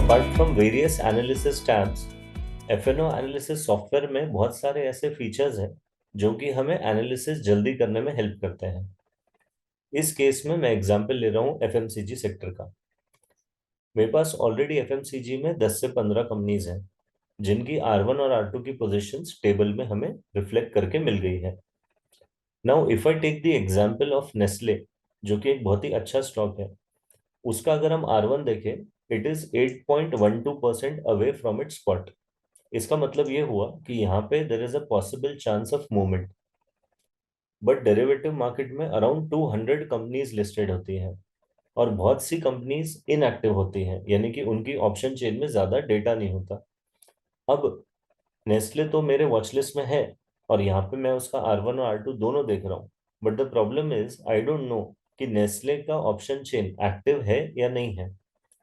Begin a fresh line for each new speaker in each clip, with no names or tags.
Apart from various analysis tabs, FNO analysis software में बहुत सारे ऐसे फीचर्स हैं जो कि हमें एनालिसिस जल्दी करने में हेल्प करते हैं। इस केस में मैं एग्जांपल ले रहा हूँ एफएमसीजी सेक्टर का। मेरे पास ऑलरेडी एफएमसीजी में 10 से 15 कंपनीज हैं जिनकी R1 और R2 की पोजीशंस टेबल में हमें रिफ्लेक्ट करके मिल गई है। Now if I take the example of Nestle, जो कि एक बहुत ही अच्छा स्टॉक है, उसका अगर हम R1 देखें, it is 8.12% away from its spot. इसका मतलब ये हुआ कि यहाँ पे there is a possible chance of movement. But derivative market में अराउंड 200 कंपनीज लिस्टेड होती हैं और बहुत सी कंपनीज इनएक्टिव होती हैं, यानी कि उनकी ऑप्शन चेन में ज्यादा डेटा नहीं होता। अब नेस्ले तो मेरे वॉच लिस्ट में है और यहाँ पे मैं उसका R1 और R2 दोनों देख रहा हूँ। But the problem is I don't know कि नेस्ले का ऑप्शन चेन एक्टिव है या नहीं है,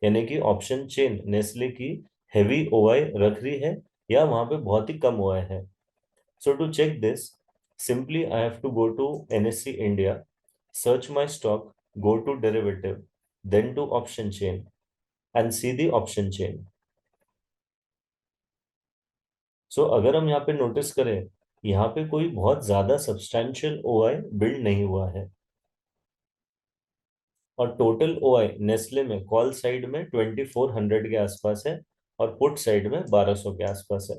यानी कि ऑप्शन चेन नेस्ले की हैवी ओआई रख रही है या वहां पे बहुत ही कम ओआई है। So to check this, simply I have to go to NSE India, search my stock, go to derivative, then to option chain and see the option chain. So अगर हम यहाँ पे नोटिस करें, यहाँ पे कोई बहुत ज्यादा सब्सटैंशियल ओआई बिल्ड नहीं हुआ है और टोटल ओआई नेस्ले में कॉल साइड में 2400 के आसपास है और पुट साइड में 1200 के आसपास है।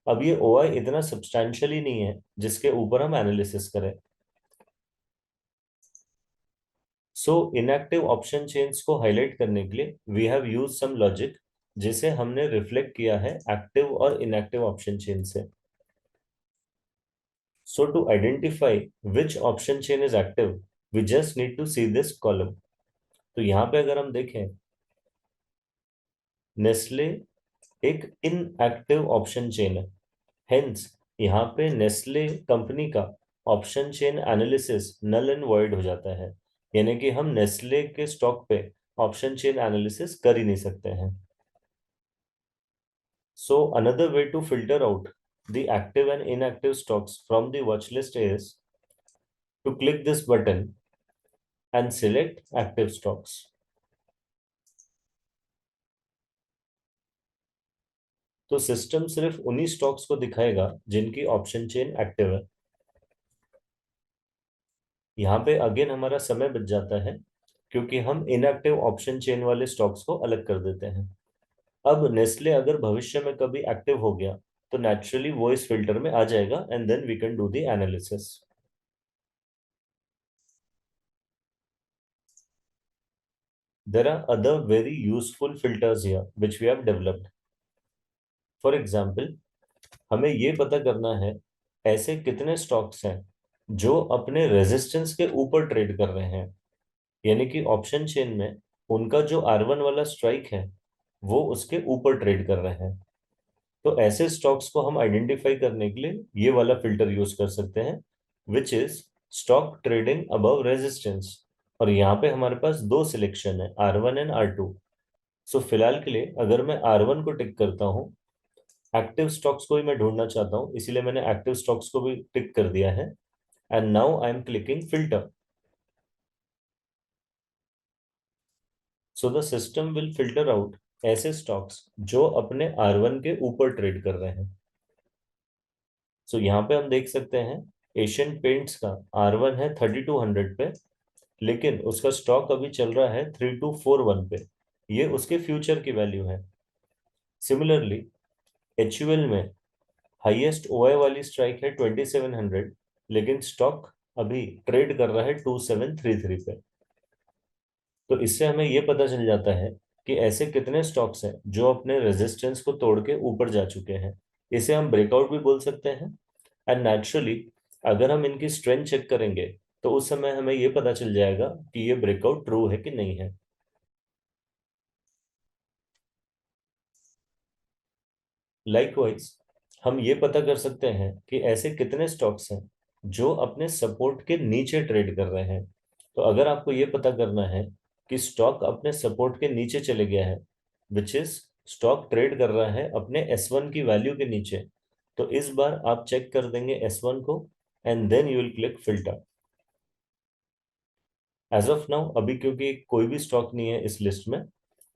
अब ये ओआई इतना सब्सटैंशियल ही नहीं है जिसके ऊपर हम एनालिसिस करें। सो इनएक्टिव ऑप्शन चेन्स को हाईलाइट करने के लिए we have use some logic जिसे हमने रिफ्लेक्ट किया है एक्टिव और इनएक्टिव ऑप्शन चेन से। So to identify which option chain is active, we just need to see this column. तो यहाँ पे अगर हम देखें, नेस्ले एक इनएक्टिव ऑप्शन चेन है, हेंस यहाँ पे नेस्ले कंपनी का option chain analysis null and void हो जाता है, यानी कि हम नेस्ले के स्टॉक पे ऑप्शन चेन एनालिसिस कर ही नहीं सकते हैं। So another way to filter out the active and inactive stocks from the watch list is to click this button and select active stocks. तो सिस्टम सिर्फ उन्हीं स्टॉक्स को दिखाएगा जिनकी ऑप्शन चेन एक्टिव है। यहाँ पे अगेन हमारा समय बच जाता है क्योंकि हम इनएक्टिव ऑप्शन चेन वाले स्टॉक्स को अलग कर देते हैं। अब नेस्ले अगर भविष्य में कभी एक्टिव हो गया तो नेचुरली वो इस फिल्टर में आ जाएगा and then we can do the analysis. There are other very useful filters here which we have developed. For example, हमें ये पता करना है ऐसे कितने स्टॉक्स हैं जो अपने रेजिस्टेंस के ऊपर ट्रेड कर रहे हैं, यानी कि ऑप्शन चेन में उनका जो R1 वाला स्ट्राइक है वो उसके ऊपर ट्रेड कर रहे हैं। तो ऐसे स्टॉक्स को हम आइडेंटिफाई करने के लिए ये वाला फिल्टर यूज कर सकते हैं, which is stock trading above resistance. और यहाँ पे हमारे पास दो सिलेक्शन है, R1 एंड R2। सो फिलहाल के लिए अगर मैं R1 को टिक करता हूँ, एक्टिव स्टॉक्स को ही मैं ढूंढना चाहता हूँ इसीलिए मैंने एक्टिव स्टॉक्स को भी टिक कर दिया है and now I am clicking filter. So the system will filter out ऐसे स्टॉक्स जो अपने R1 के ऊपर ट्रेड कर रहे हैं। सो यहाँ पे हम देख सकते हैं एशियन पेंट्स का R1 है 3200 पे, लेकिन उसका स्टॉक अभी चल रहा है 3241 पे। ये उसके फ्यूचर की वैल्यू है। सिमिलरली HUL में हाईएस्ट ओआई वाली स्ट्राइक है 2700, लेकिन स्टॉक अभी ट्रेड कर रहा है 2733 पे। तो इससे हमें ये पता चल जाता है कि ऐसे कितने स्टॉक्स हैं जो अपने रेजिस्टेंस को तोड़ के ऊपर जा चुके हैं। इसे हम ब्रेकआउट भी बोल सकते हैं। एंड नेचुरली अगर हम इनकी स्ट्रेंथ चेक करेंगे तो उस समय हमें ये पता चल जाएगा कि ये ब्रेकआउट ट्रू है कि नहीं है। लाइकवाइज हम ये पता कर सकते हैं कि ऐसे कितने स्टॉक्स हैं जो अपने सपोर्ट के नीचे ट्रेड कर रहे हैं। तो अगर आपको ये पता करना है कि स्टॉक अपने सपोर्ट के नीचे चले गया है, विच इज स्टॉक ट्रेड कर रहा है अपने S1 की वैल्यू के नीचे, तो इस बार आप चेक कर देंगे S1 को and then you will click filter. As of now अभी क्योंकि कोई भी स्टॉक नहीं है इस लिस्ट में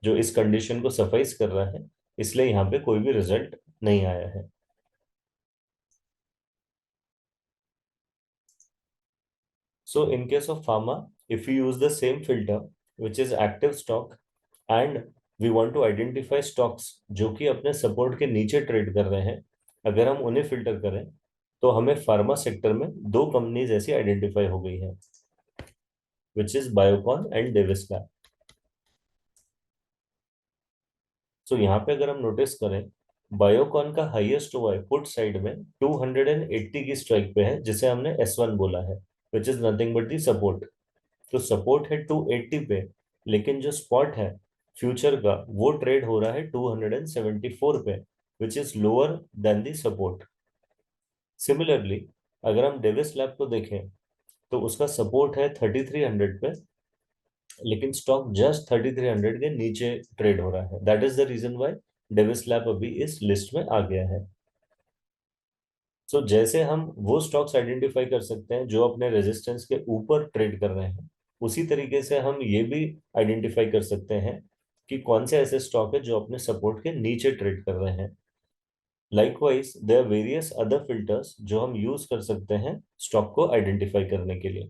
जो इस कंडीशन को सफाइस कर रहा है, इसलिए यहाँ पे कोई भी रिजल्ट नहीं आया है। So in case of pharma, if we use the same filter, which is active stock, and we want to identify stocks जो कि अपने सपोर्ट के नीचे ट्रेड कर रहे हैं, अगर हम उन्हें फिल्टर करें तो हमें फार्मा सेक्टर में दो कंपनीज ऐसी आइडेंटिफाई हो गई हैं, which is Biocon and Divi's lab. So यहाँ पे अगर हम नोटिस करें, बायोकॉन का हाईएस्ट हुआ है पुट साइड में 280 की स्ट्राइक पे है, जिसे हमने S1 बोला है, which is nothing but the support. तो सपोर्ट है 280 पे, लेकिन जो स्पॉट है फ्यूचर का वो ट्रेड हो रहा है 274 पे, which is lower than the support. Similarly अगर हम डेविस लैब को देखें तो उसका सपोर्ट है 3300 पे, लेकिन स्टॉक जस्ट 3300 के नीचे ट्रेड हो रहा है। That is the reason why Divi's lab अभी इस लिस्ट में आ गया है। सो जैसे हम वो स्टॉक्स आइडेंटिफाई कर सकते हैं जो अपने रेजिस्टेंस के ऊपर ट्रेड कर रहे हैं, उसी तरीके से हम ये भी आइडेंटिफाई कर सकते हैं कि कौन से ऐसे स्टॉक है जो अपने सपोर्ट के नीचे ट्रेड कर रहे हैं। Likewise there are various other filters जो हम यूज कर सकते हैं स्टॉक को आइडेंटिफाई करने के लिए।